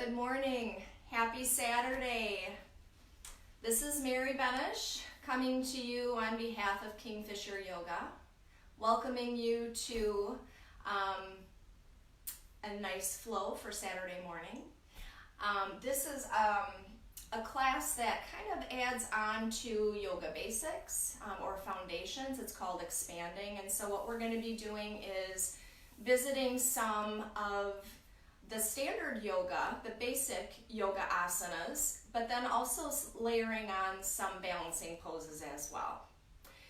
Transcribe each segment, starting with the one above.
Good morning. Happy Saturday. This is Mary Benish coming to you on behalf of Kingfisher Yoga, welcoming you to a nice flow for Saturday morning. This is a class that kind of adds on to yoga basics or foundations. It's called expanding, and so what we're going to be doing is visiting some of the standard yoga, the basic yoga asanas, but then also layering on some balancing poses as well.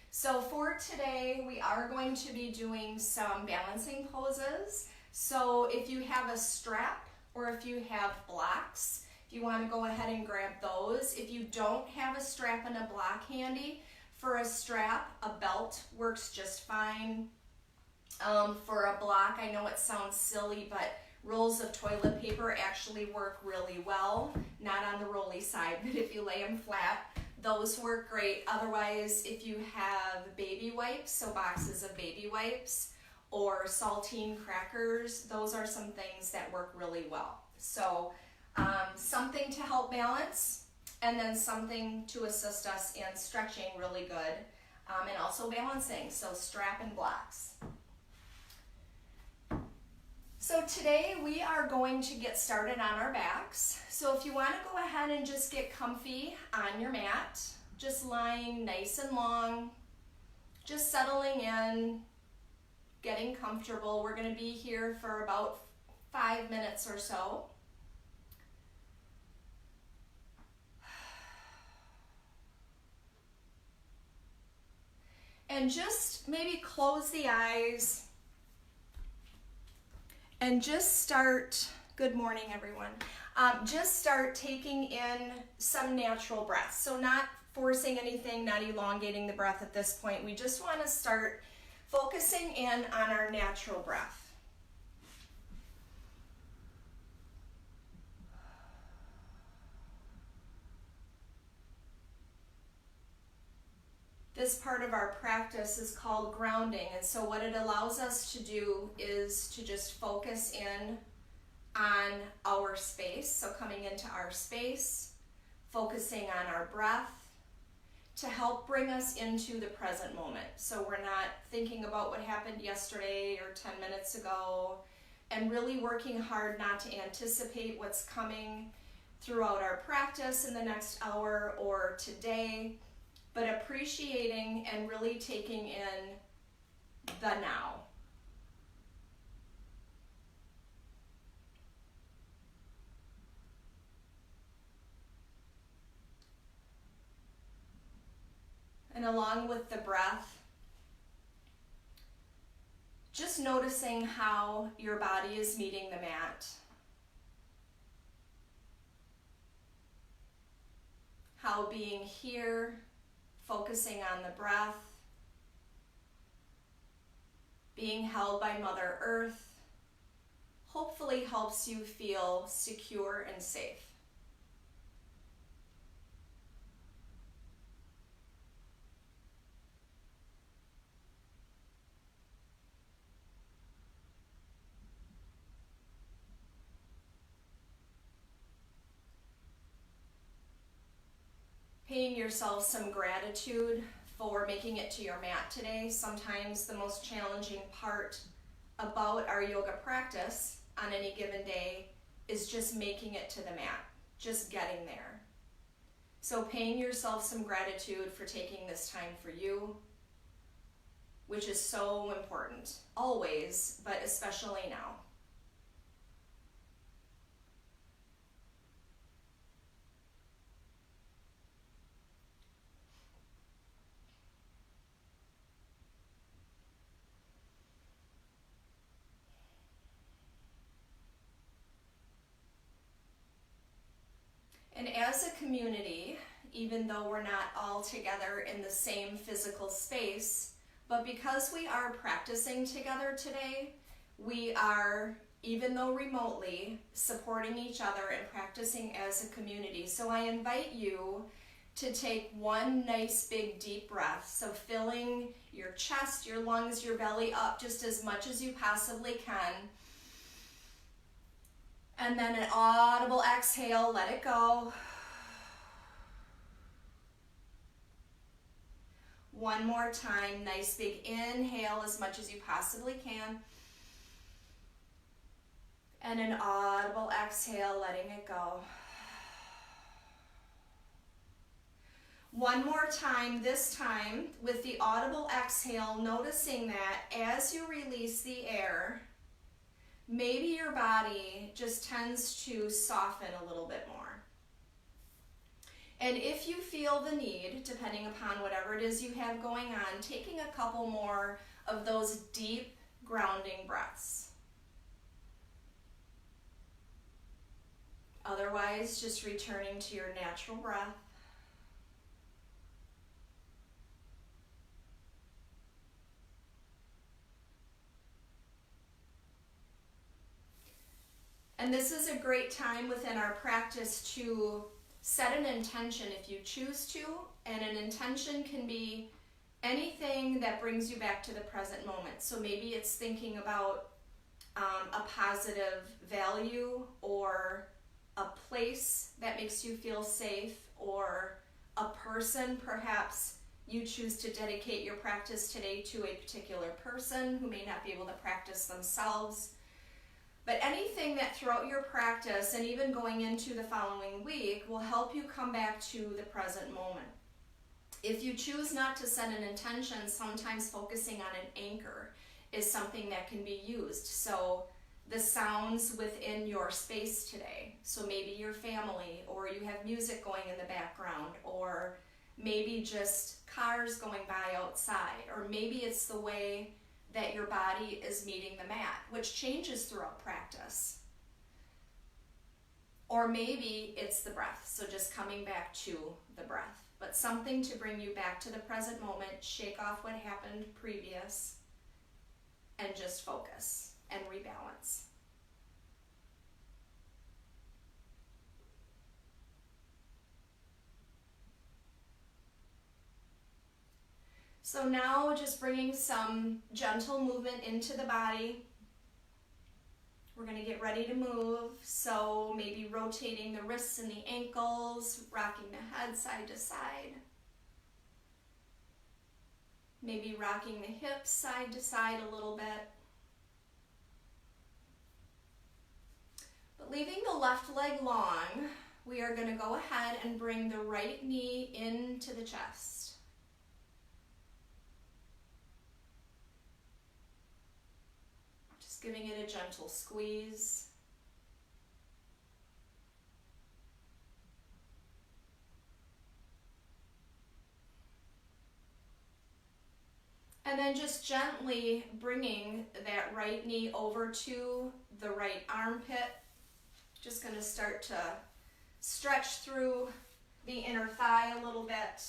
So for today, we are going to be doing some balancing poses. So if you have a strap or if you have blocks, if you want to go ahead and grab those. If you don't have a strap and a block handy, for a strap, a belt works just fine. For a block, I know it sounds silly, but rolls of toilet paper actually work really well. Not on the rolly side, but if you lay them flat, those work great. Otherwise, if you have baby wipes, so boxes of baby wipes, or saltine crackers, those are some things that work really well. So something to help balance, and then something to assist us in stretching really good, and also balancing, so strap and blocks. So today we are going to get started on our backs. So if you want to go ahead and just get comfy on your mat, just lying nice and long, just settling in, getting comfortable. We're going to be here for about 5 minutes or so. And just maybe close the eyes and just start, good morning everyone, just start taking in some natural breaths. So not forcing anything, not elongating the breath at this point. We just want to start focusing in on our natural breath. This part of our practice is called grounding, and so what it allows us to do is to just focus in on our space, so coming into our space, focusing on our breath to help bring us into the present moment. So we're not thinking about what happened yesterday or 10 minutes ago, and really working hard not to anticipate what's coming throughout our practice in the next hour or today, but appreciating and really taking in the now. And along with the breath, just noticing how your body is meeting the mat. How being here, focusing on the breath, being held by Mother Earth, hopefully helps you feel secure and safe. Paying yourself some gratitude for making it to your mat today. Sometimes the most challenging part about our yoga practice on any given day is just making it to the mat, just getting there. So paying yourself some gratitude for taking this time for you, which is so important, always, but especially now. And as a community, even though we're not all together in the same physical space, but because we are practicing together today, we are, even though remotely, supporting each other and practicing as a community. So I invite you to take one nice big deep breath. So filling your chest, your lungs, your belly up just as much as you possibly can. And then an audible exhale, let it go. One more time, nice big inhale as much as you possibly can. And an audible exhale, letting it go. One more time, this time with the audible exhale, noticing that as you release the air, maybe your body just tends to soften a little bit more. And if you feel the need, depending upon whatever it is you have going on, taking a couple more of those deep grounding breaths. Otherwise, just returning to your natural breath. And this is a great time within our practice to set an intention if you choose to, and an intention can be anything that brings you back to the present moment. So maybe it's thinking about a positive value, or a place that makes you feel safe, or a person. Perhaps you choose to dedicate your practice today to a particular person who may not be able to practice themselves. But anything that throughout your practice and even going into the following week will help you come back to the present moment. If you choose not to set an intention, sometimes focusing on an anchor is something that can be used. So the sounds within your space today. So maybe your family, or you have music going in the background, or maybe just cars going by outside, or maybe it's the way that your body is meeting the mat, which changes throughout practice. Or maybe it's the breath, so just coming back to the breath. But something to bring you back to the present moment, shake off what happened previous, and just focus and rebalance. So now just bringing some gentle movement into the body. We're going to get ready to move. So maybe rotating the wrists and the ankles, rocking the head side to side. Maybe rocking the hips side to side a little bit. But leaving the left leg long, we are going to go ahead and bring the right knee into the chest. Giving it a gentle squeeze. And then just gently bringing that right knee over to the right armpit. Just going to start to stretch through the inner thigh a little bit.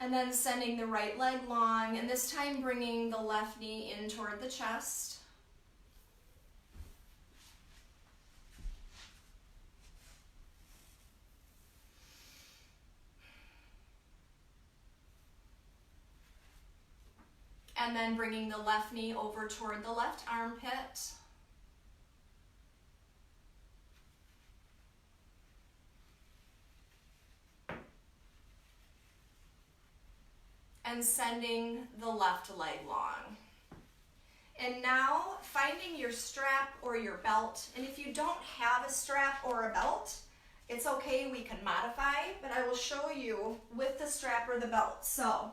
And then sending the right leg long, and this time bringing the left knee in toward the chest. And then bringing the left knee over toward the left armpit. And sending the left leg long. And now finding your strap or your belt. And if you don't have a strap or a belt, it's okay, we can modify, but I will show you with the strap or the belt. So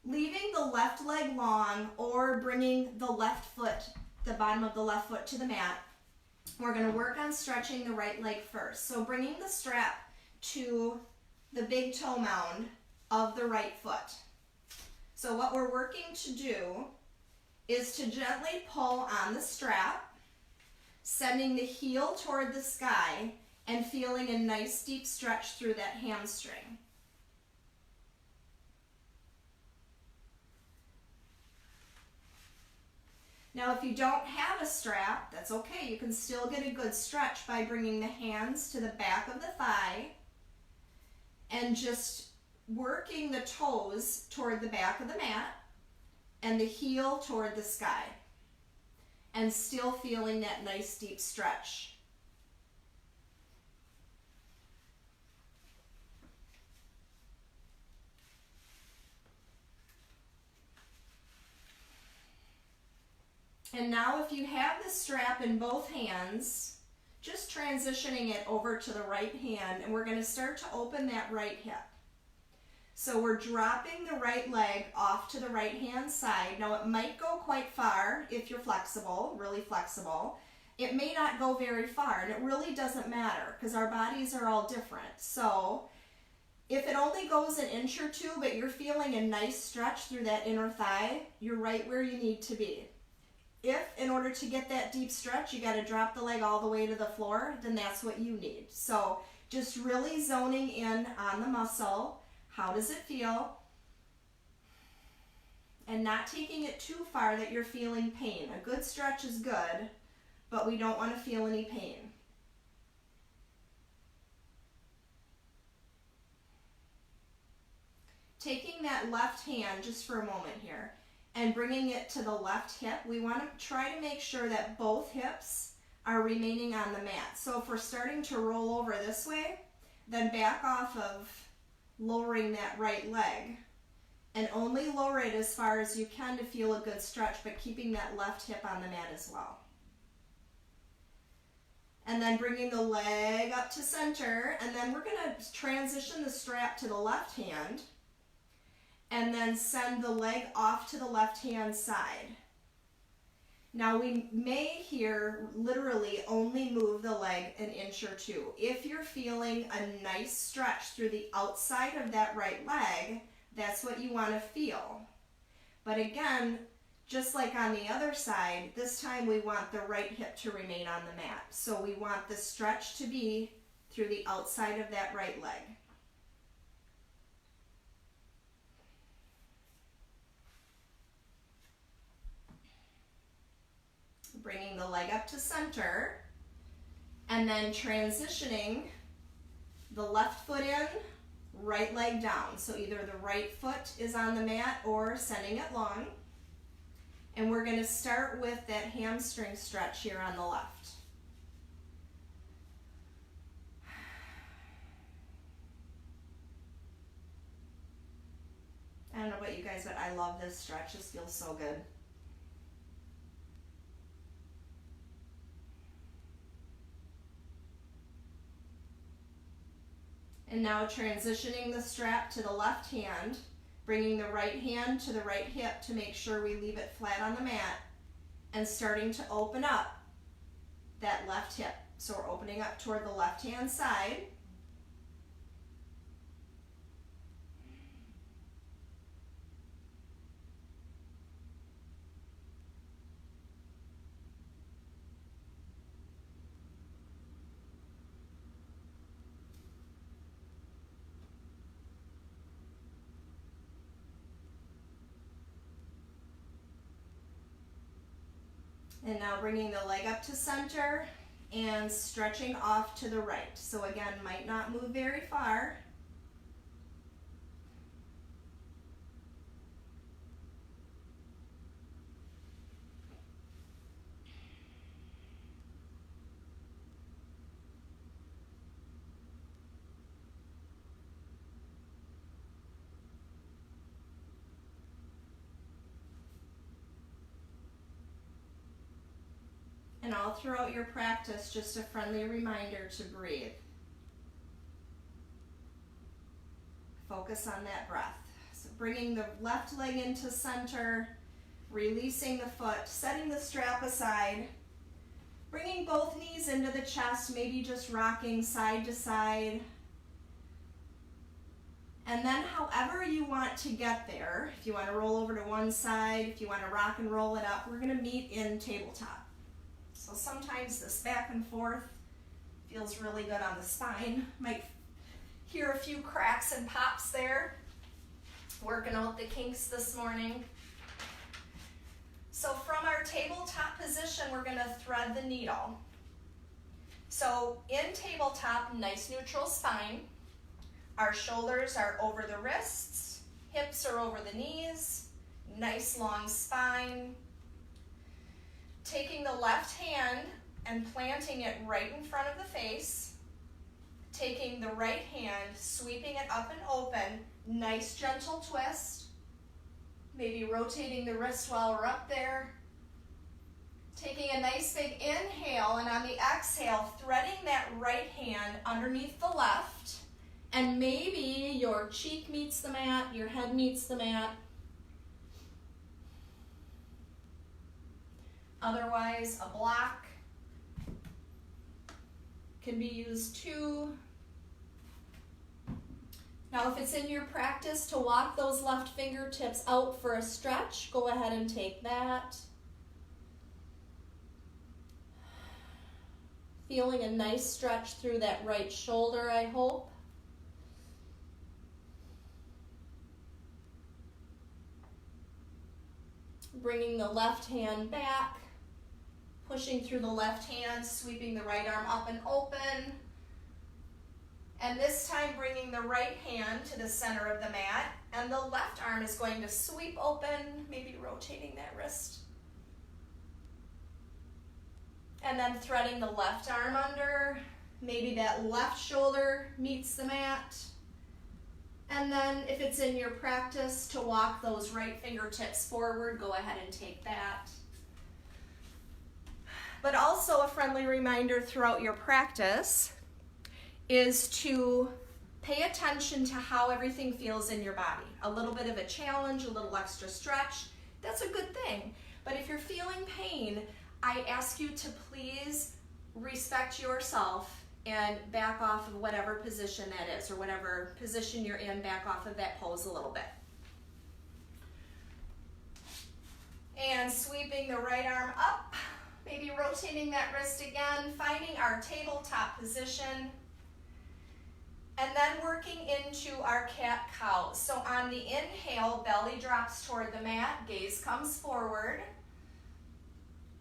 leaving the left leg long, or bringing the left foot, the bottom of the left foot to the mat, we're going to work on stretching the right leg first. So bringing the strap to the big toe mound of the right foot. So what we're working to do is to gently pull on the strap, sending the heel toward the sky and feeling a nice deep stretch through that hamstring. Now if you don't have a strap, that's okay. You can still get a good stretch by bringing the hands to the back of the thigh and just working the toes toward the back of the mat and the heel toward the sky, and still feeling that nice deep stretch. And now if you have the strap in both hands, just transitioning it over to the right hand, and we're going to start to open that right hip. So we're dropping the right leg off to the right hand side. Now it might go quite far if you're flexible, really flexible. It may not go very far, and it really doesn't matter because our bodies are all different. So if it only goes an inch or two, but you're feeling a nice stretch through that inner thigh, you're right where you need to be. If, in order to get that deep stretch, you got to drop the leg all the way to the floor, then that's what you need. So just really zoning in on the muscle. How does it feel? And not taking it too far that you're feeling pain. A good stretch is good, but we don't want to feel any pain. Taking that left hand just for a moment here and bringing it to the left hip, we want to try to make sure that both hips are remaining on the mat. So if we're starting to roll over this way, then back off of lowering that right leg and only lower it as far as you can to feel a good stretch, but keeping that left hip on the mat as well. And then bringing the leg up to center, and then we're going to transition the strap to the left hand and then send the leg off to the left hand side. Now we may here literally only move the leg an inch or two. If you're feeling a nice stretch through the outside of that right leg, that's what you want to feel. But again, just like on the other side, this time we want the right hip to remain on the mat. So we want the stretch to be through the outside of that right leg. Bringing the leg up to center, and then transitioning the left foot in, right leg down. So either the right foot is on the mat or sending it long. And we're going to start with that hamstring stretch here on the left. I don't know about you guys, but I love this stretch. This feels so good. And now transitioning the strap to the left hand, bringing the right hand to the right hip to make sure we leave it flat on the mat, and starting to open up that left hip. So we're opening up toward the left hand side. And now bringing the leg up to center and stretching off to the right. So again, might not move very far. And all throughout your practice, just a friendly reminder to breathe. Focus on that breath. So bringing the left leg into center, releasing the foot, setting the strap aside, bringing both knees into the chest, maybe just rocking side to side. And then however you want to get there, if you want to roll over to one side, if you want to rock and roll it up, we're going to meet in tabletop. So sometimes this back and forth feels really good on the spine. Might hear a few cracks and pops there. Working out the kinks this morning. So from our tabletop position, we're going to thread the needle. So in tabletop, nice neutral spine. Our shoulders are over the wrists, hips are over the knees, nice long spine. Taking the left hand and planting it right in front of the face. Taking the right hand, sweeping it up and open, nice gentle twist. Maybe rotating the wrist while we're up there. Taking a nice big inhale, and on the exhale, threading that right hand underneath the left, and maybe your cheek meets the mat, your head meets the mat. Otherwise, a block can be used too. Now, if it's in your practice to walk those left fingertips out for a stretch, go ahead and take that. Feeling a nice stretch through that right shoulder, I hope. Bringing the left hand back, pushing through the left hand, sweeping the right arm up and open. And this time bringing the right hand to the center of the mat, and the left arm is going to sweep open, maybe rotating that wrist. And then threading the left arm under, maybe that left shoulder meets the mat. And then if it's in your practice to walk those right fingertips forward, go ahead and take that. But also a friendly reminder throughout your practice is to pay attention to how everything feels in your body. A little bit of a challenge, a little extra stretch, that's a good thing. But if you're feeling pain, I ask you to please respect yourself and back off of whatever position that is, or whatever position you're in, back off of that pose a little bit. And sweeping the right arm up, maybe rotating that wrist again, finding our tabletop position, and then working into our cat-cow. So on the inhale, belly drops toward the mat, gaze comes forward.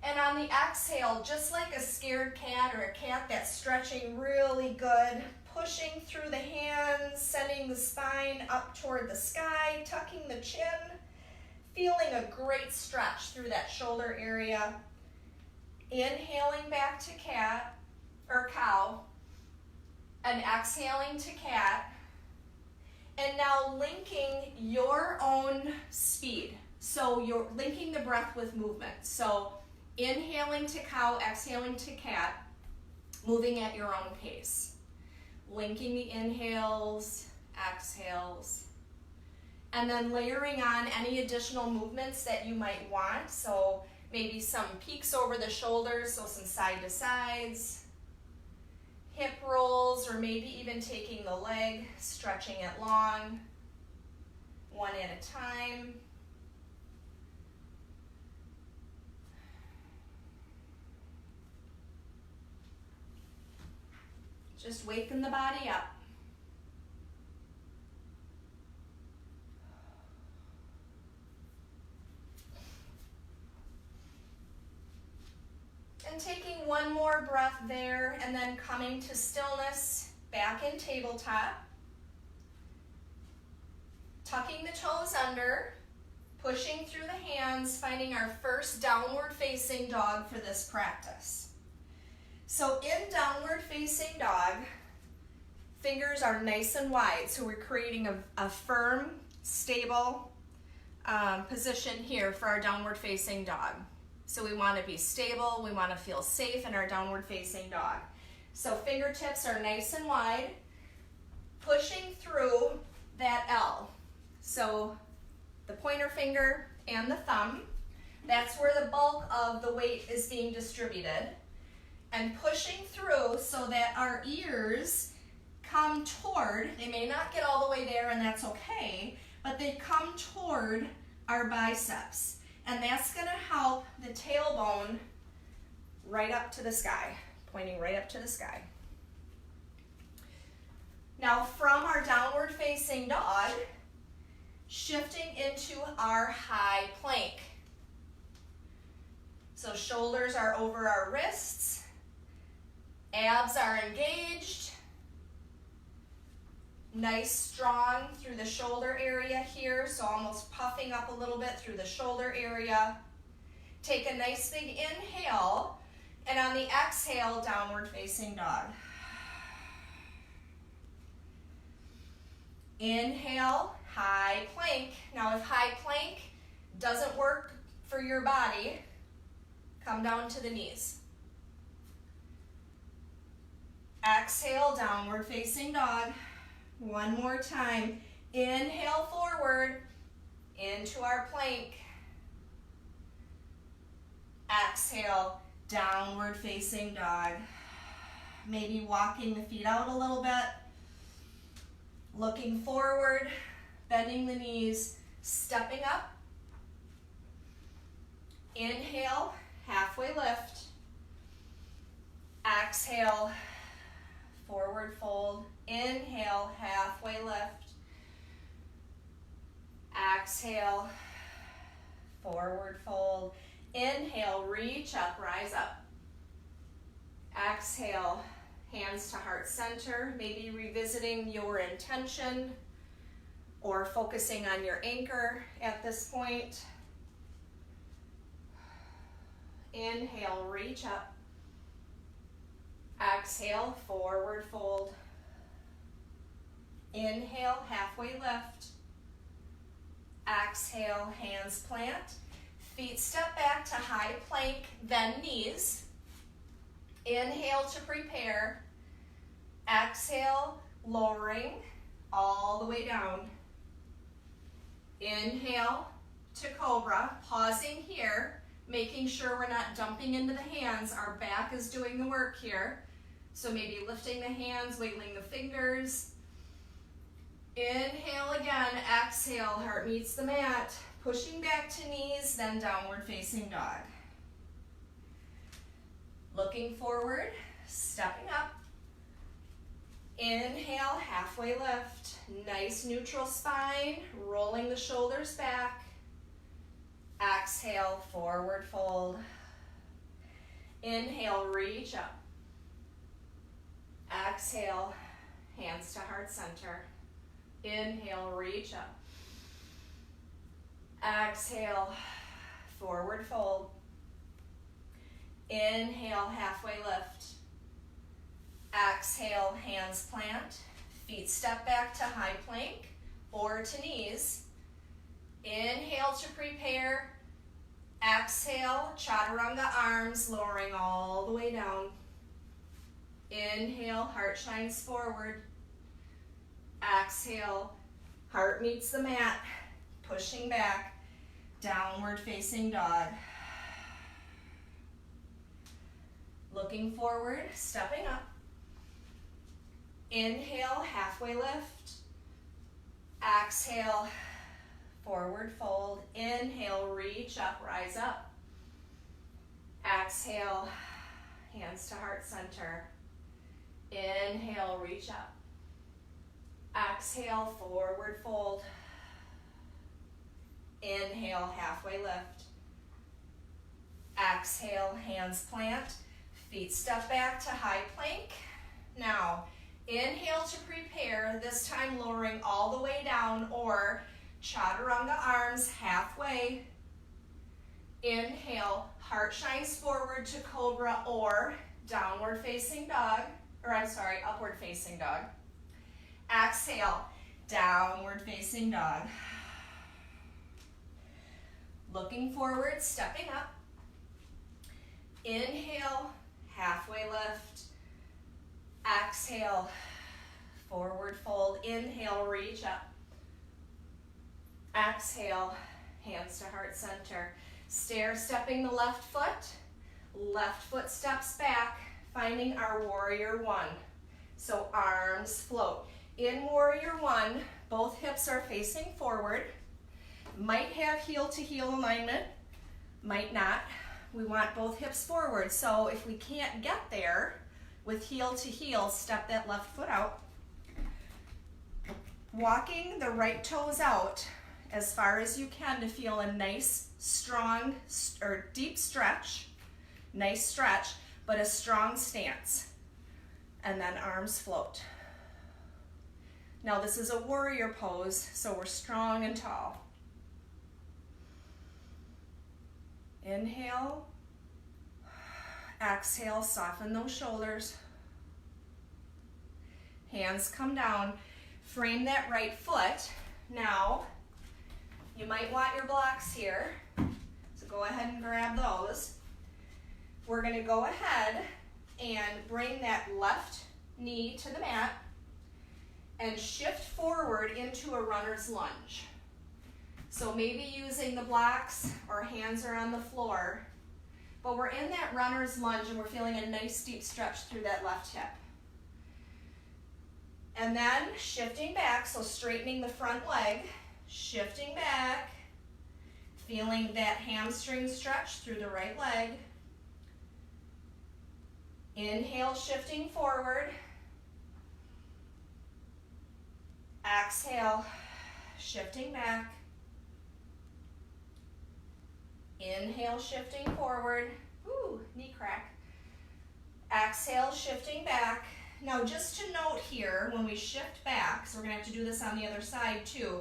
And on the exhale, just like a scared cat or a cat that's stretching really good, pushing through the hands, sending the spine up toward the sky, tucking the chin, feeling a great stretch through that shoulder area. Inhaling back to cat or cow, and exhaling to cat. And now linking your own speed. So you're linking the breath with movement. So inhaling to cow, exhaling to cat, moving at your own pace. Linking the inhales, exhales, and then layering on any additional movements that you might want. So maybe some peeks over the shoulders, so some side to sides, hip rolls, or maybe even taking the leg, stretching it long, one at a time. Just waken the body up. And taking one more breath there, and then coming to stillness, back in tabletop. Tucking the toes under, pushing through the hands, finding our first downward facing dog for this practice. So in downward facing dog, fingers are nice and wide, so we're creating a firm, stable position here for our downward facing dog. So we want to be stable, we want to feel safe in our downward facing dog. So fingertips are nice and wide, pushing through that L. So the pointer finger and the thumb, that's where the bulk of the weight is being distributed. And pushing through so that our ears come toward, they may not get all the way there, and that's okay, but they come toward our biceps. And that's going to help the tailbone right up to the sky, pointing right up to the sky. Now from our downward facing dog, shifting into our high plank. So shoulders are over our wrists, abs are engaged, Nice, strong through the shoulder area here, so almost puffing up a little bit through the shoulder area. Take a nice big inhale, and on the exhale, downward facing dog. Inhale, high plank. Now if high plank doesn't work for your body, come down to the knees. Exhale, downward facing dog. One more time. Inhale forward into our plank. Exhale, downward facing dog. Maybe walking the feet out a little bit. Looking forward, bending the knees, stepping up. Inhale, halfway lift. Exhale, forward fold. Inhale, halfway lift. Exhale, forward fold. Inhale, reach up, rise up. Exhale, hands to heart center, maybe revisiting your intention or focusing on your anchor at this point. Inhale, reach up. Exhale, forward fold. Inhale, halfway lift. Exhale, hands plant. Feet step back to high plank, then knees. Inhale to prepare. Exhale, lowering all the way down. Inhale to cobra, pausing here, making sure we're not dumping into the hands. Our back is doing the work here. So maybe lifting the hands, wiggling the fingers. Inhale again, exhale, heart meets the mat. Pushing back to knees, then downward facing dog. Looking forward, stepping up. Inhale, halfway lift. Nice neutral spine, rolling the shoulders back. Exhale, forward fold. Inhale, reach up. Exhale, hands to heart center. Inhale, reach up. Exhale, forward fold. Inhale, halfway lift. Exhale, hands plant. Feet step back to high plank or to knees. Inhale to prepare. Exhale, chaturanga arms, lowering all the way down. Inhale, heart shines forward. Exhale, heart meets the mat, pushing back, downward facing dog. Looking forward, stepping up. Inhale, halfway lift. Exhale, forward fold. Inhale, reach up, rise up. Exhale, hands to heart center. Inhale, reach up. Exhale, forward fold. Inhale, halfway lift. Exhale, hands plant. Feet step back to high plank. Now, inhale to prepare, this time lowering all the way down, or chaturanga arms halfway. Inhale, heart shines forward to cobra or downward facing dog, upward facing dog. Exhale, downward facing dog. Looking forward, stepping up. Inhale, halfway lift. Exhale, forward fold. Inhale, reach up. Exhale, hands to heart center. Stair stepping the left foot steps back, finding our warrior one. So arms float. In warrior one, both hips are facing forward. Might have heel to heel alignment, might not. We want both hips forward. So if we can't get there with heel to heel, step that left foot out. Walking the right toes out as far as you can to feel a nice, strong, or deep stretch. Nice stretch, but a strong stance. And then arms float. Now this is a warrior pose, so we're strong and tall. Inhale. Exhale, soften those shoulders. Hands come down. Frame that right foot. Now, you might want your blocks here, so go ahead and grab those. We're going to go ahead and bring that left knee to the mat and shift forward into a runner's lunge. So maybe using the blocks or hands are on the floor, but we're in that runner's lunge and we're feeling a nice deep stretch through that left hip. And then shifting back, so straightening the front leg, shifting back, feeling that hamstring stretch through the right leg. Inhale, shifting forward. Exhale, shifting back. Inhale, shifting forward. Ooh, knee crack. Exhale, shifting back. Now just to note here, when we shift back, so we're going to have to do this on the other side too,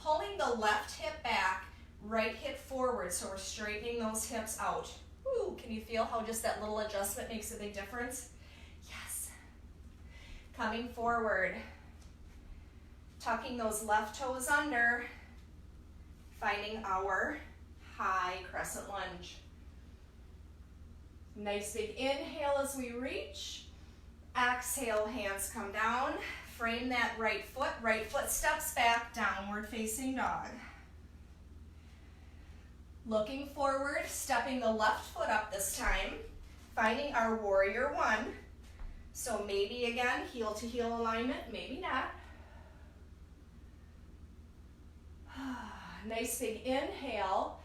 pulling the left hip back, right hip forward, so we're straightening those hips out. Ooh, can you feel how just that little adjustment makes a big difference? Yes. Coming forward, tucking those left toes under, finding our high crescent lunge. Nice big inhale as we reach. Exhale, hands come down. Frame that right foot steps back, downward facing dog. Looking forward, stepping the left foot up this time, finding our warrior one. So maybe again, heel to heel alignment, maybe not. Nice big inhale.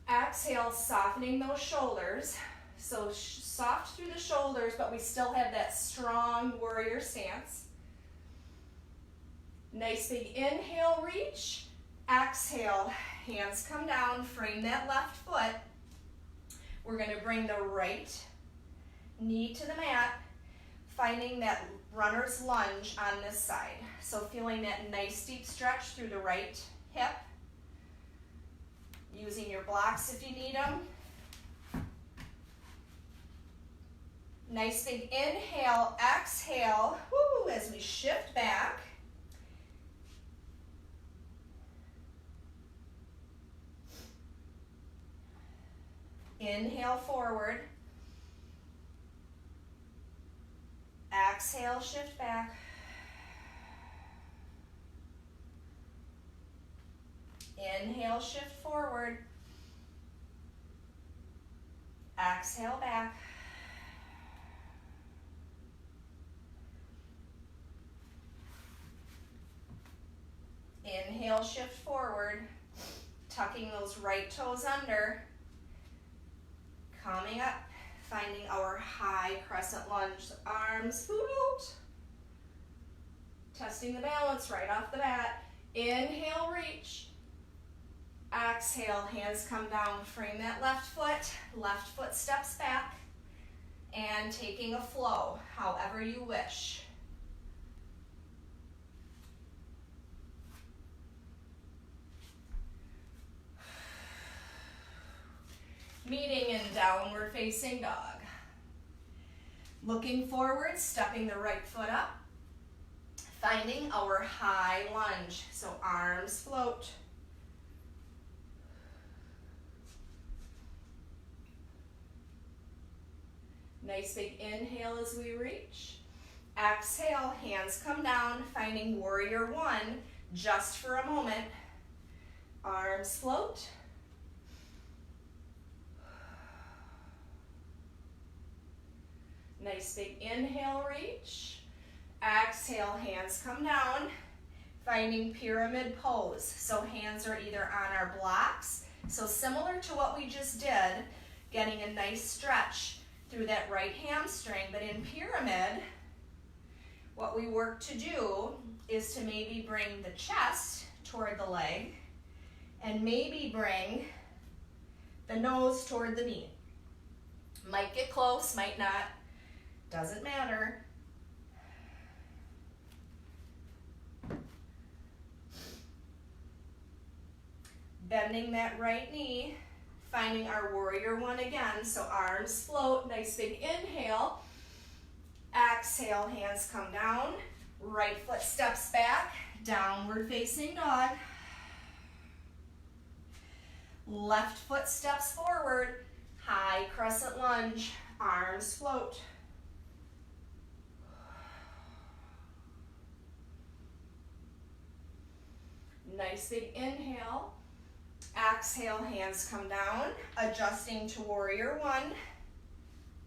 Exhale, softening those shoulders. So soft through the shoulders, but we still have that strong warrior stance. Nice big inhale, reach. Exhale, hands come down, frame that left foot. We're going to bring the right knee to the mat, finding that runner's lunge on this side. So feeling that nice deep stretch through the right hip. Using your blocks if you need them. Nice big inhale, exhale, woo, as we shift back. Inhale forward. Exhale, shift back. Inhale, shift forward. Exhale back. Inhale, shift forward. Tucking those right toes under. Coming up, finding our high crescent lunge. Arms out. Testing the balance right off the bat. Inhale, reach. Exhale, hands come down, frame that left foot steps back, and taking a flow, however you wish. Meeting in downward facing dog. Looking forward, stepping the right foot up, finding our high lunge, so arms float. Nice big inhale as we reach. Exhale, hands come down, finding warrior one just for a moment. Arms float. Nice big inhale, reach. Exhale, hands come down, finding pyramid pose. So hands are either on our blocks, so similar to what we just did, getting a nice stretch through that right hamstring, but in pyramid, what we work to do is to maybe bring the chest toward the leg and maybe bring the nose toward the knee. Might get close, might not, doesn't matter. Bending that right knee, finding our warrior one again. So arms float, nice big inhale. Exhale, hands come down. Right foot steps back, downward facing dog. Left foot steps forward, high crescent lunge, arms float. Nice big inhale. Exhale, hands come down, adjusting to warrior one.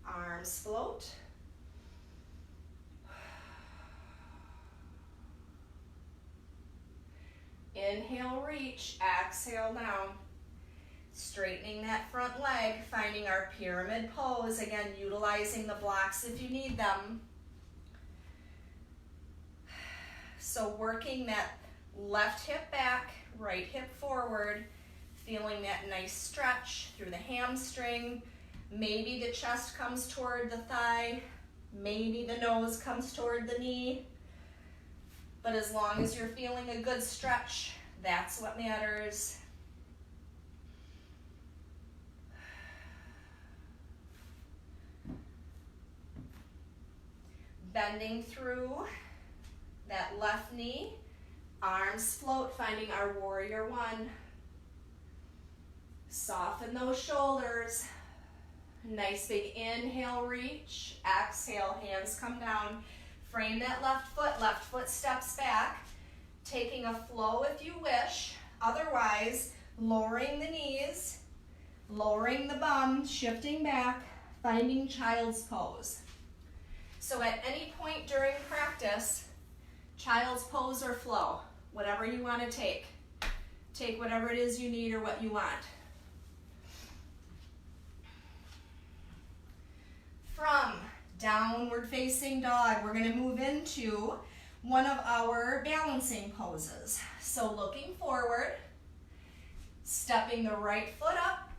Arms float. Inhale, reach, exhale down. Straightening that front leg, finding our pyramid pose. Again, utilizing the blocks if you need them. So working that left hip back, right hip forward, feeling that nice stretch through the hamstring. Maybe the chest comes toward the thigh, maybe the nose comes toward the knee. But as long as you're feeling a good stretch, that's what matters. Bending through that left knee, arms float, finding our warrior one. Soften those shoulders. Nice big inhale, reach. Exhale, hands come down. Frame that left foot steps back. Taking a flow if you wish. Otherwise, lowering the knees, lowering the bum, shifting back, finding child's pose. So at any point during practice, child's pose or flow, whatever you want to take. Take whatever it is you need or what you want. From downward facing dog, we're going to move into one of our balancing poses. So looking forward, stepping the right foot up,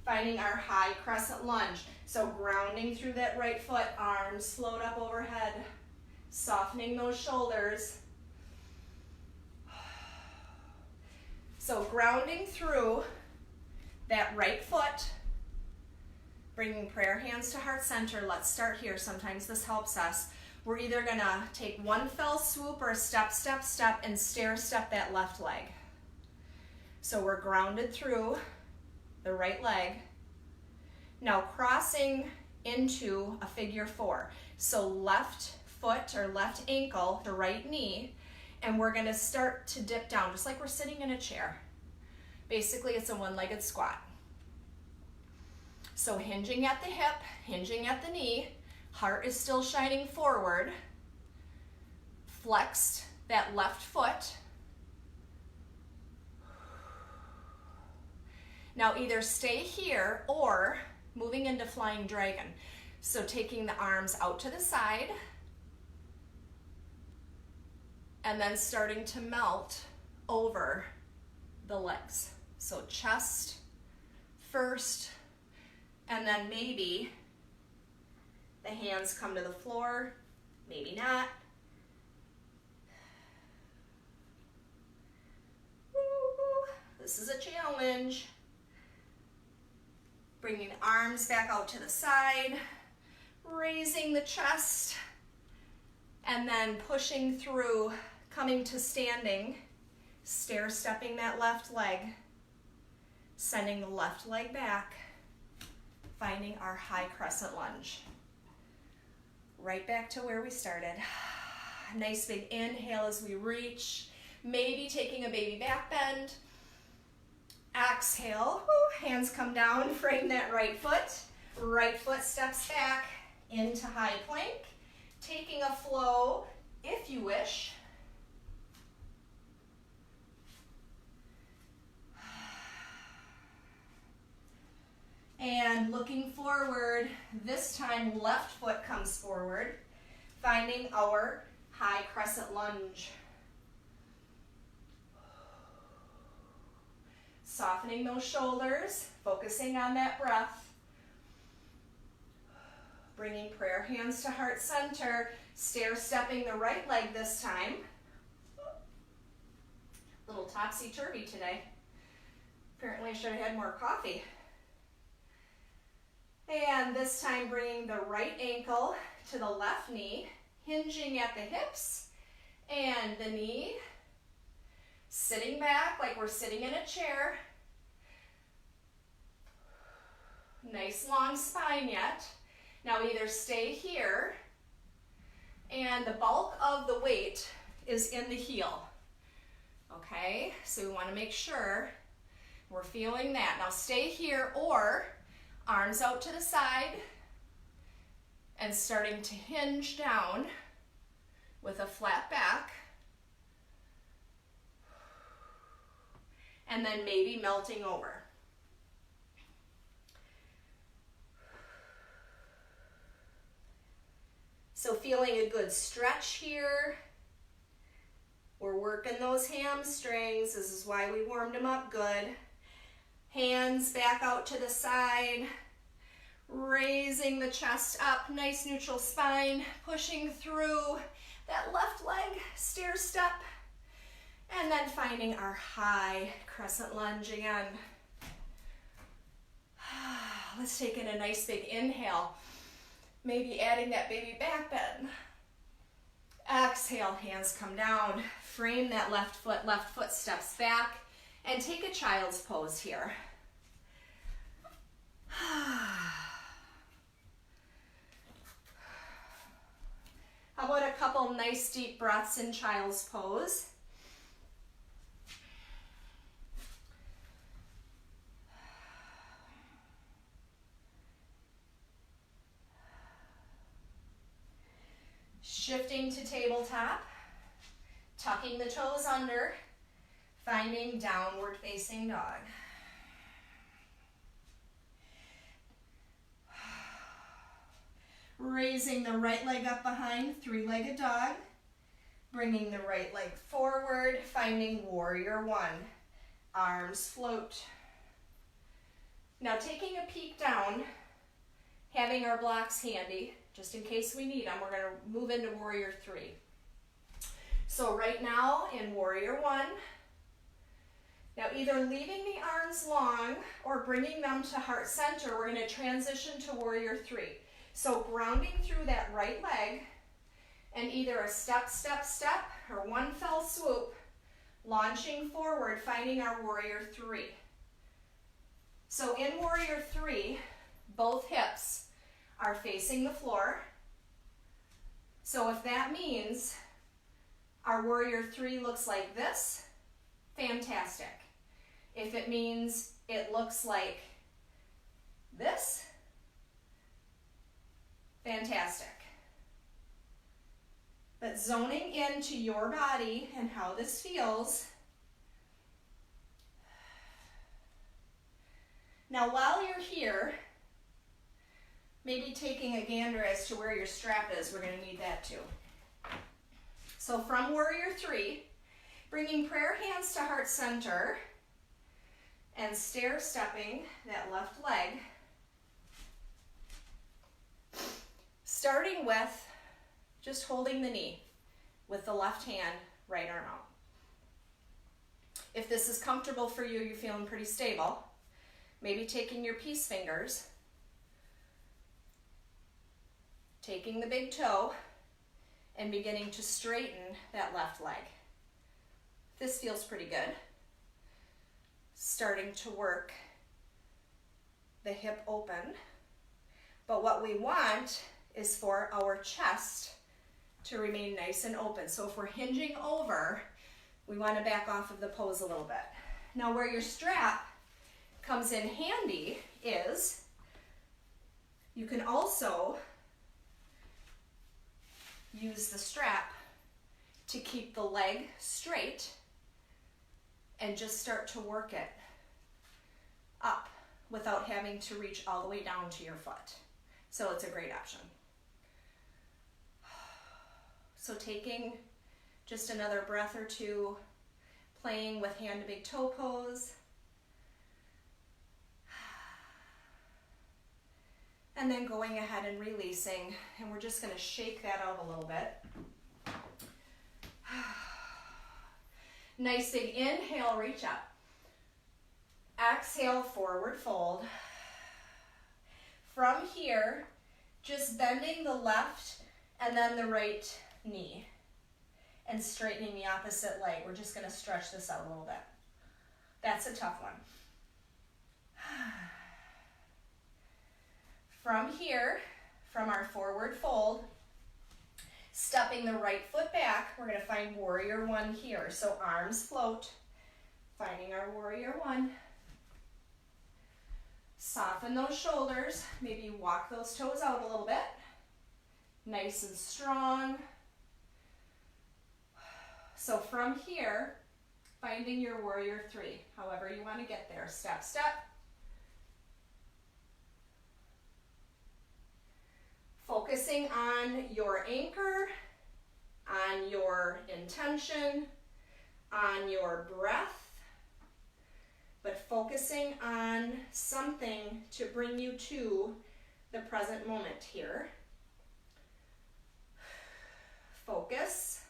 finding our high crescent lunge. So grounding through that right foot, arms float up overhead, softening those shoulders. So grounding through that right foot, bringing prayer hands to heart center. Let's start here. Sometimes this helps us. We're either gonna take one fell swoop or step, step, step, and stair step that left leg. So we're grounded through the right leg. Now crossing into a figure four. So left foot or left ankle, the right knee, and we're gonna start to dip down, just like we're sitting in a chair. Basically, it's a one-legged squat. So hinging at the hip, hinging at the knee, heart is still shining forward. Flexed that left foot. Now either stay here or moving into flying dragon. So taking the arms out to the side and then starting to melt over the legs. So chest first, and then maybe the hands come to the floor, maybe not. This is a challenge. Bringing the arms back out to the side, raising the chest, and then pushing through, coming to standing, stair stepping that left leg, sending the left leg back, finding our high crescent lunge. Right back to where we started. Nice big inhale as we reach, maybe taking a baby back bend. Exhale, hands come down, frame that right foot steps back into high plank, taking a flow if you wish. And looking forward, this time left foot comes forward, finding our high crescent lunge. Softening those shoulders, focusing on that breath. Bringing prayer hands to heart center, stair stepping the right leg this time. Little topsy-turvy today. Apparently I should have had more coffee. And this time bringing the right ankle to the left knee, hinging at the hips and the knee, sitting back like we're sitting in a chair. Nice long spine yet. Now either stay here, and the bulk of the weight is in the heel. Okay, so we want to make sure we're feeling that. Now stay here, or arms out to the side and starting to hinge down with a flat back. And then maybe melting over. So feeling a good stretch here. We're working those hamstrings. This is why we warmed them up good. Hands back out to the side. Raising the chest up, nice neutral spine. Pushing through that left leg, stair step. And then finding our high crescent lunge again. Let's take in a nice big inhale. Maybe adding that baby back bend. Exhale, hands come down. Frame that left foot steps back. And take a child's pose here. How about a couple nice deep breaths in child's pose? Shifting to tabletop, tucking the toes under, finding downward facing dog. Raising the right leg up behind, three-legged dog. Bringing the right leg forward, finding warrior one. Arms float. Now taking a peek down, having our blocks handy, just in case we need them. We're going to move into warrior three. So right now in warrior one, now either leaving the arms long or bringing them to heart center, we're going to transition to warrior three. So grounding through that right leg, and either a step, step, step, or one fell swoop, launching forward, finding our warrior three. So in warrior three, both hips are facing the floor. So if that means our warrior three looks like this, fantastic. If it means it looks like this, fantastic. But zoning into your body and how this feels. Now while you're here, maybe taking a gander as to where your strap is. We're going to need that too. So from warrior three, bringing prayer hands to heart center and stair stepping that left leg. Starting with just holding the knee with the left hand, right arm out. If this is comfortable for you, you're feeling pretty stable, maybe taking your peace fingers, taking the big toe, and beginning to straighten that left leg. This feels pretty good. Starting to work the hip open. But what we want is for our chest to remain nice and open. So if we're hinging over, we want to back off of the pose a little bit. Now where your strap comes in handy is you can also use the strap to keep the leg straight and just start to work it up without having to reach all the way down to your foot. So it's a great option. So taking just another breath or two, playing with hand to big toe pose. And then going ahead and releasing, and we're just going to shake that out a little bit. Nice big inhale, reach up. Exhale, forward fold. From here, just bending the left and then the right knee and straightening the opposite leg. We're just going to stretch this out a little bit. That's a tough one. From here, from our forward fold, stepping the right foot back, we're going to find warrior one here. So arms float, finding our warrior one. Soften those shoulders, maybe walk those toes out a little bit. Nice and strong. So from here, finding your warrior three, however you want to get there. Step, step. Focusing on your anchor, on your intention, on your breath, but focusing on something to bring you to the present moment here. Focus.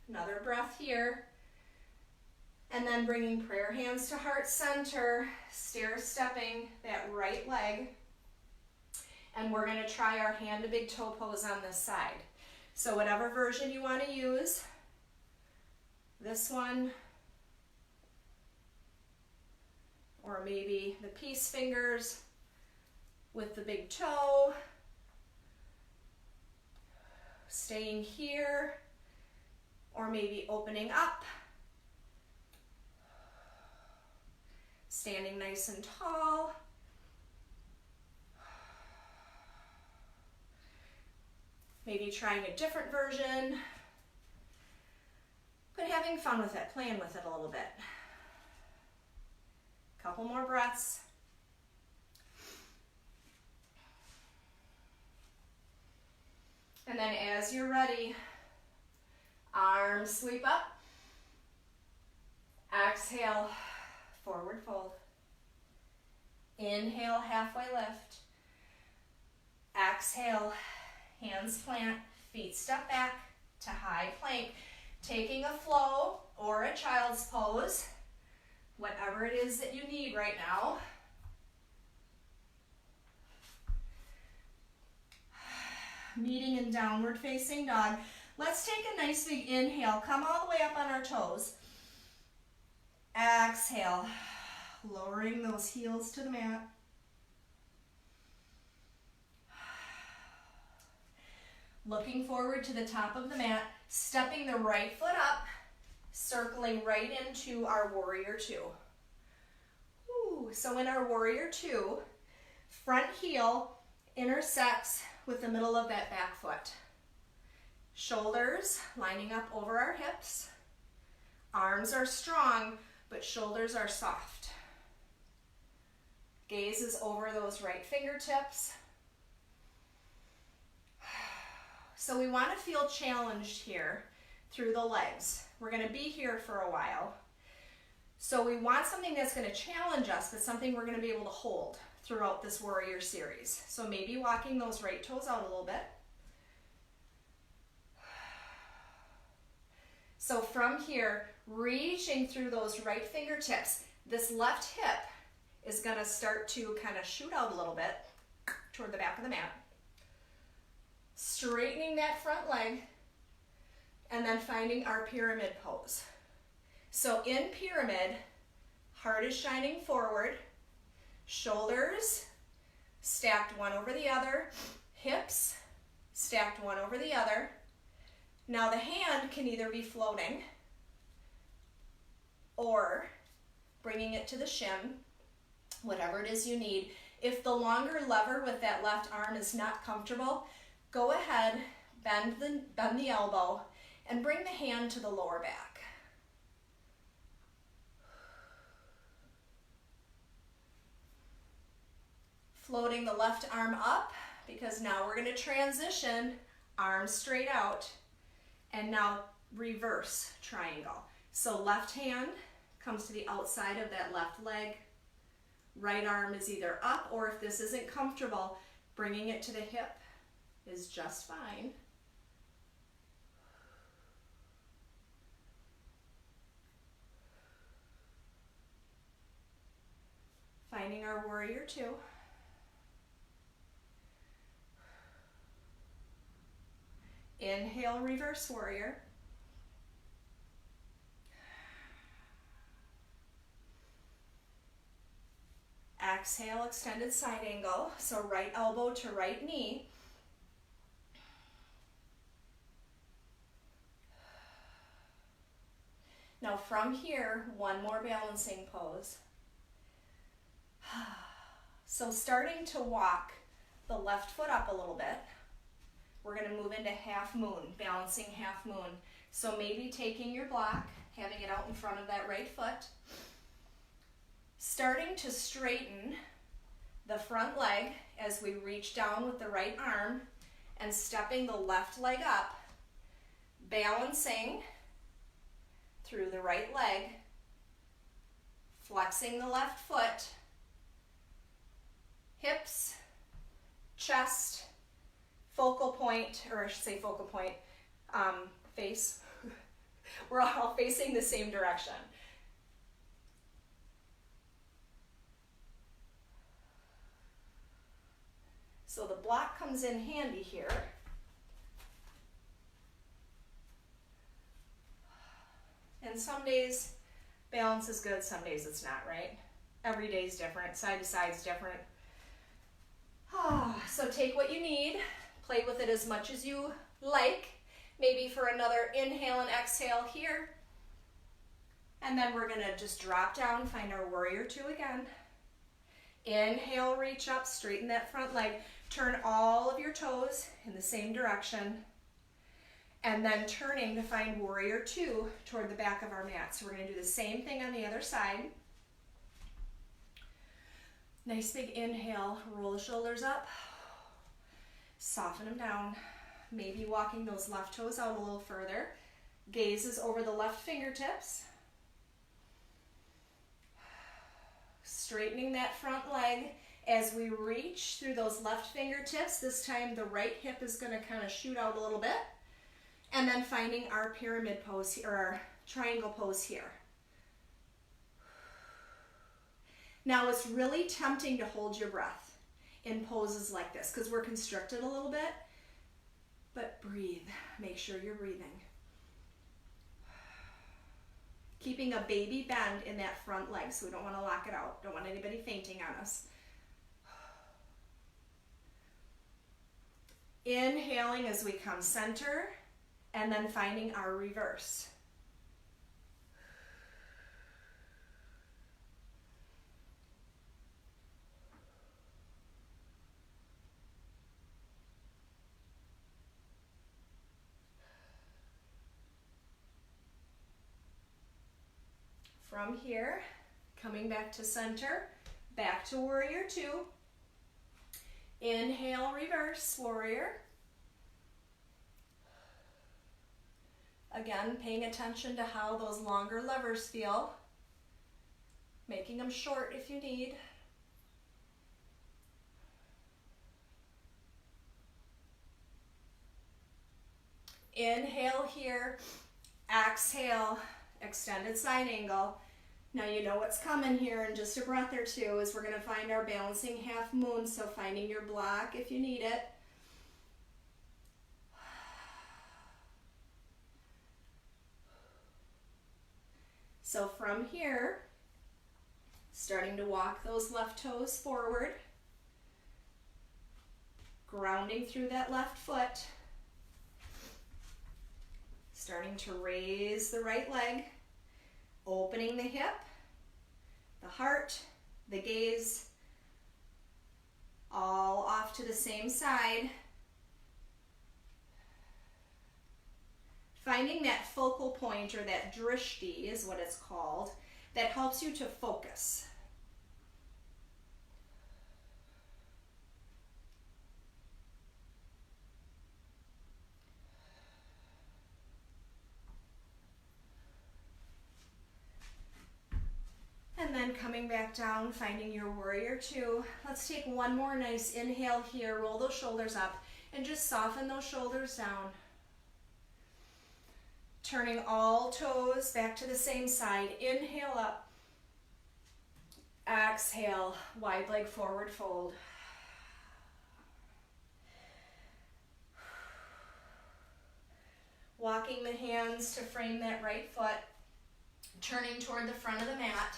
Another breath here. And then bringing prayer hands to heart center, stair-stepping that right leg. And we're going to try our hand to big toe pose on this side. So whatever version you want to use, this one, or maybe the peace fingers with the big toe, staying here, or maybe opening up, standing nice and tall. Maybe trying a different version, but having fun with it, playing with it a little bit. Couple more breaths. And then as you're ready, arms sweep up. Exhale, forward fold. Inhale, halfway lift. Exhale, hands plant, feet step back to high plank. Taking a flow or a child's pose, whatever it is that you need right now. Meeting in downward facing dog. Let's take a nice big inhale. Come all the way up on our toes. Exhale, lowering those heels to the mat. Looking forward to the top of the mat, stepping the right foot up, circling right into our warrior two. Ooh, so in our warrior two, front heel intersects with the middle of that back foot. Shoulders lining up over our hips. Arms are strong, but shoulders are soft. Gaze is over those right fingertips. So we want to feel challenged here through the legs. We're going to be here for a while. So we want something that's going to challenge us, but something we're going to be able to hold throughout this warrior series. So maybe walking those right toes out a little bit. So from here, reaching through those right fingertips, this left hip is going to start to kind of shoot out a little bit toward the back of the mat. Straightening that front leg, and then finding our pyramid pose. So in pyramid, heart is shining forward, shoulders stacked one over the other, hips stacked one over the other. Now the hand can either be floating or bringing it to the shin, whatever it is you need. If the longer lever with that left arm is not comfortable, go ahead, bend the elbow, and bring the hand to the lower back. Floating the left arm up, because now we're going to transition, arms straight out, and now reverse triangle. So left hand comes to the outside of that left leg. Right arm is either up, or if this isn't comfortable, bringing it to the hip is just fine. finding our warrior two. Inhale, reverse warrior. Exhale, extended side angle. So right elbow to right knee. Now from here, one more balancing pose. So starting to walk the left foot up a little bit. We're going to move into half moon, balancing half moon. So maybe taking your block, having it out in front of that right foot. Starting to straighten the front leg as we reach down with the right arm and stepping the left leg up, balancing through the right leg, flexing the left foot, hips, chest, focal point, or I should say focal point, face. We're all facing the same direction. So the block comes in handy here. And some days balance is good, some days it's not, right? Every day is different, side to side is different. So take what you need, play with it as much as you like. Maybe for another inhale and exhale here. And then we're gonna just drop down, find our warrior two again. Inhale, reach up, straighten that front leg. Turn all of your toes in the same direction. And then turning to find warrior two toward the back of our mat. So we're gonna do the same thing on the other side. Nice big inhale, roll the shoulders up. Soften them down. Maybe walking those left toes out a little further. Gaze is over the left fingertips. Straightening that front leg as we reach through those left fingertips. This time the right hip is going to kind of shoot out a little bit. And then finding our pyramid pose here, or our triangle pose here. Now it's really tempting to hold your breath in poses like this because we're constricted a little bit. But breathe. Make sure you're breathing. Keeping a baby bend in that front leg, so we don't want to lock it out. Don't want anybody fainting on us. Inhaling as we come center, and then finding our reverse. From here, coming back to center, back to warrior two. Inhale, reverse, warrior. Again, paying attention to how those longer levers feel. Making them short if you need. Inhale here, exhale, extended side angle. Now you know what's coming here in just a breath or two is we're going to find our balancing half moon, so finding your block if you need it. So from here, starting to walk those left toes forward, grounding through that left foot, starting to raise the right leg, opening the hip, the heart, the gaze, all off to the same side. Finding that focal point, or that drishti is what it's called, that helps you to focus. And then coming back down, finding your warrior two. Let's take one more nice inhale here, roll those shoulders up, and just soften those shoulders down. Turning all toes back to the same side. Inhale up. Exhale, wide leg forward fold. Walking the hands to frame that right foot, turning toward the front of the mat,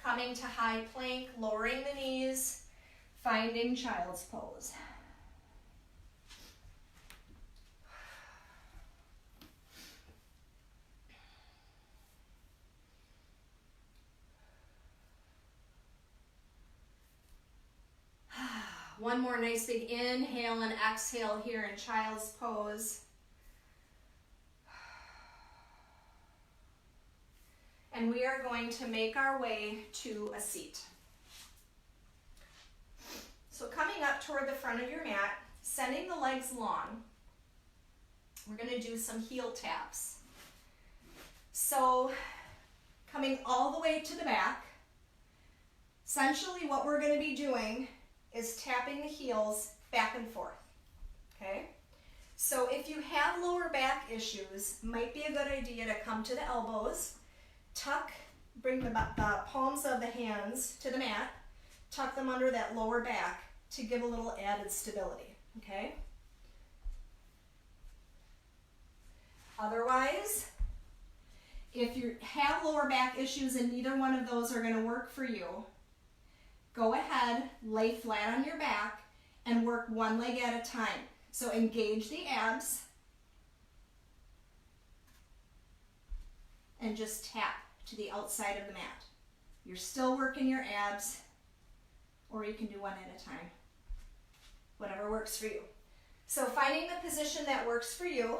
coming to high plank, lowering the knees, finding child's pose. One more nice big inhale and exhale here in child's pose. And we are going to make our way to a seat. So coming up toward the front of your mat, sending the legs long, we're going to do some heel taps. So coming all the way to the back, essentially what we're going to be doing is tapping the heels back and forth, okay? So if you have lower back issues, might be a good idea to come to the elbows, bring the palms of the hands to the mat, tuck them under that lower back to give a little added stability, okay? Otherwise, if you have lower back issues and neither one of those are going to work for you, go ahead, lay flat on your back, and work one leg at a time. So engage the abs, and just tap to the outside of the mat. You're still working your abs, or you can do one at a time. Whatever works for you. So finding the position that works for you,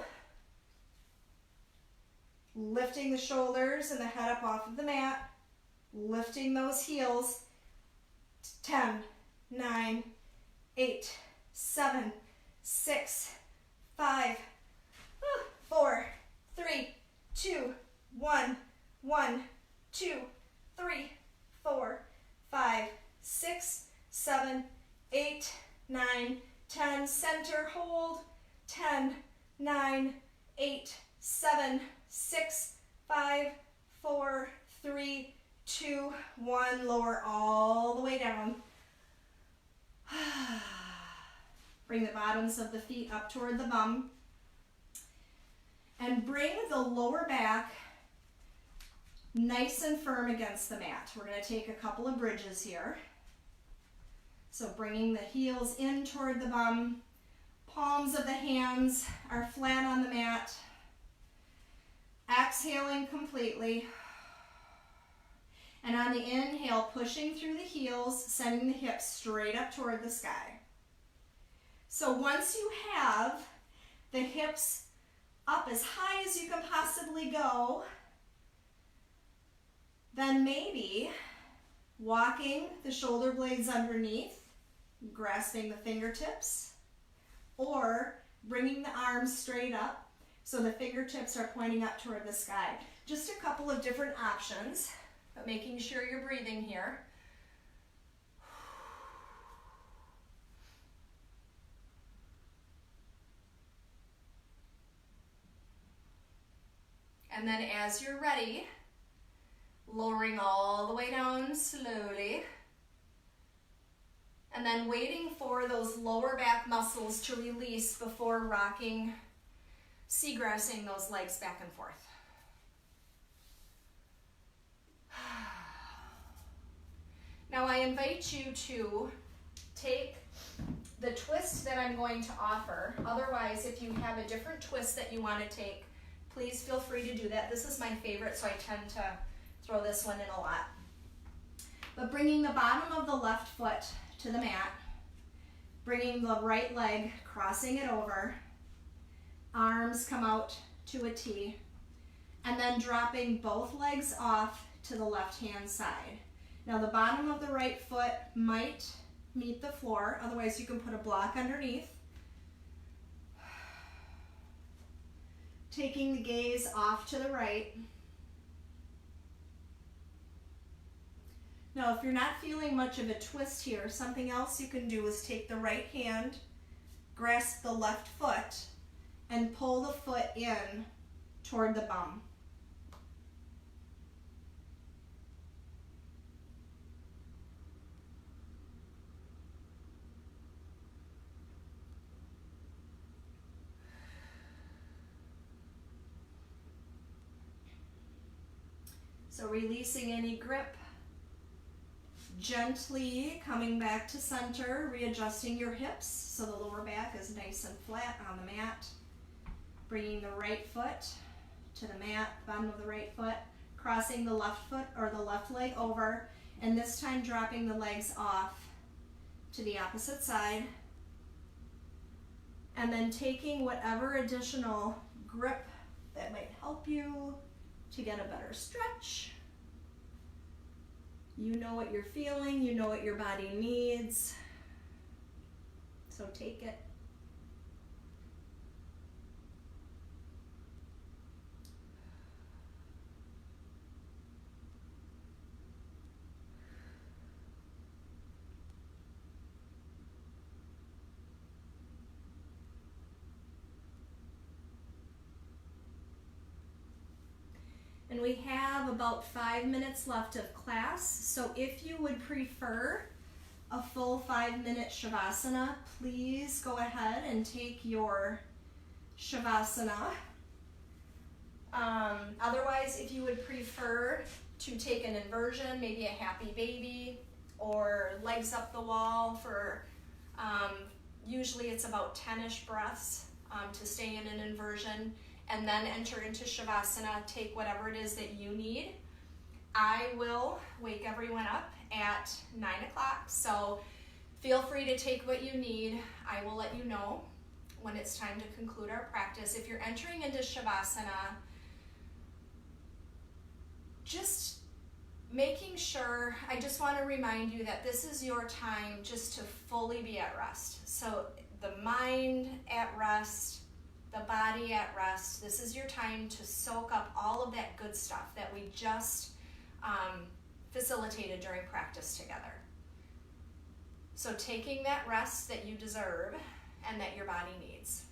lifting the shoulders and the head up off of the mat, lifting those heels. 10, 9, 8, 7, 6, 5, 4, 3, 2, 1, 1, 2, 3, 4, 5, 6, 7, 8, 9, 10. Center, hold. 10, 9, 8, 7, 6, 5, 4, 3, 2, 1. Lower all the way down. Bring the bottoms of the feet up toward the bum. And bring the lower back nice and firm against the mat. We're going to take a couple of bridges here. So bringing the heels in toward the bum. Palms of the hands are flat on the mat. Exhaling completely. And on the inhale, pushing through the heels, sending the hips straight up toward the sky. So once you have the hips up as high as you can possibly go, then maybe walking the shoulder blades underneath, grasping the fingertips, or bringing the arms straight up so the fingertips are pointing up toward the sky. Just a couple of different options, but making sure you're breathing here. And then as you're ready, lowering all the way down slowly. And then waiting for those lower back muscles to release before rocking, seagrassing those legs back and forth. Now I invite you to take the twist that I'm going to offer. Otherwise, if you have a different twist that you want to take, please feel free to do that. This is my favorite, so I tend to throw this one in a lot. But bringing the bottom of the left foot to the mat, bringing the right leg, crossing it over, arms come out to a T, and then dropping both legs off to the left-hand side. Now the bottom of the right foot might meet the floor, otherwise you can put a block underneath. Taking the gaze off to the right. Now, if you're not feeling much of a twist here, something else you can do is take the right hand, grasp the left foot, and pull the foot in toward the bum. So releasing any grip, gently coming back to center, readjusting your hips so the lower back is nice and flat on the mat. Bringing the right foot to the mat, bottom of the right foot, crossing the left foot or the left leg over, and this time dropping the legs off to the opposite side. And then taking whatever additional grip that might help you to get a better stretch. You know what you're feeling, you know what your body needs, so take it. And we have about 5 minutes left of class, so if you would prefer a full 5-minute Shavasana, please go ahead and take your Shavasana. Otherwise, if you would prefer to take an inversion, maybe a happy baby, or legs up the wall for, usually it's about 10-ish breaths to stay in an inversion, and then enter into Shavasana, take whatever it is that you need. I will wake everyone up at 9 o'clock, so feel free to take what you need. I will let you know when it's time to conclude our practice. If you're entering into Shavasana, just making sure, I just want to remind you that this is your time just to fully be at rest. So the mind at rest, the body at rest. This is your time to soak up all of that good stuff that we just facilitated during practice together. So taking that rest that you deserve and that your body needs.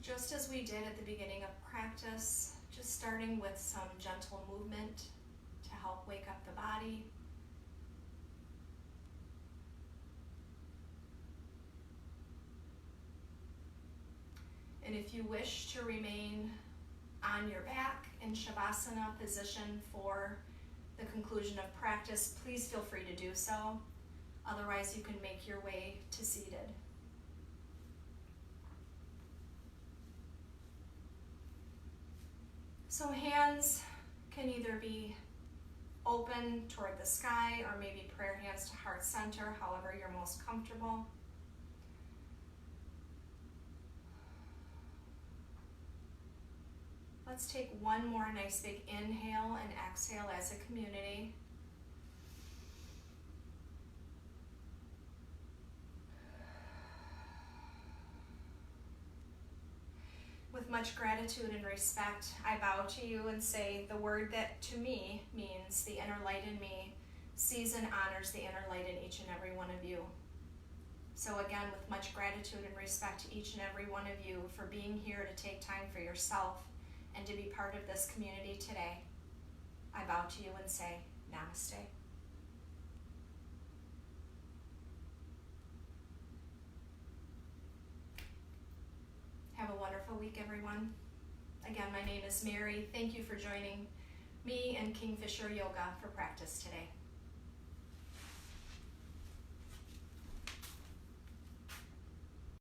Just as we did at the beginning of practice, just starting with some gentle movement to help wake up the body. And if you wish to remain on your back in Shavasana position for the conclusion of practice, please feel free to do so. Otherwise, you can make your way to seated. So hands can either be open toward the sky or maybe prayer hands to heart center, however you're most comfortable. Let's take one more nice big inhale and exhale as a community. With much gratitude and respect, I bow to you and say the word that to me means the inner light in me sees and honors the inner light in each and every one of you. So again, with much gratitude and respect to each and every one of you for being here to take time for yourself and to be part of this community today, I bow to you and say namaste. Have a wonderful week, everyone. Again, my name is Mary. Thank you for joining me and Kingfisher Yoga for practice today.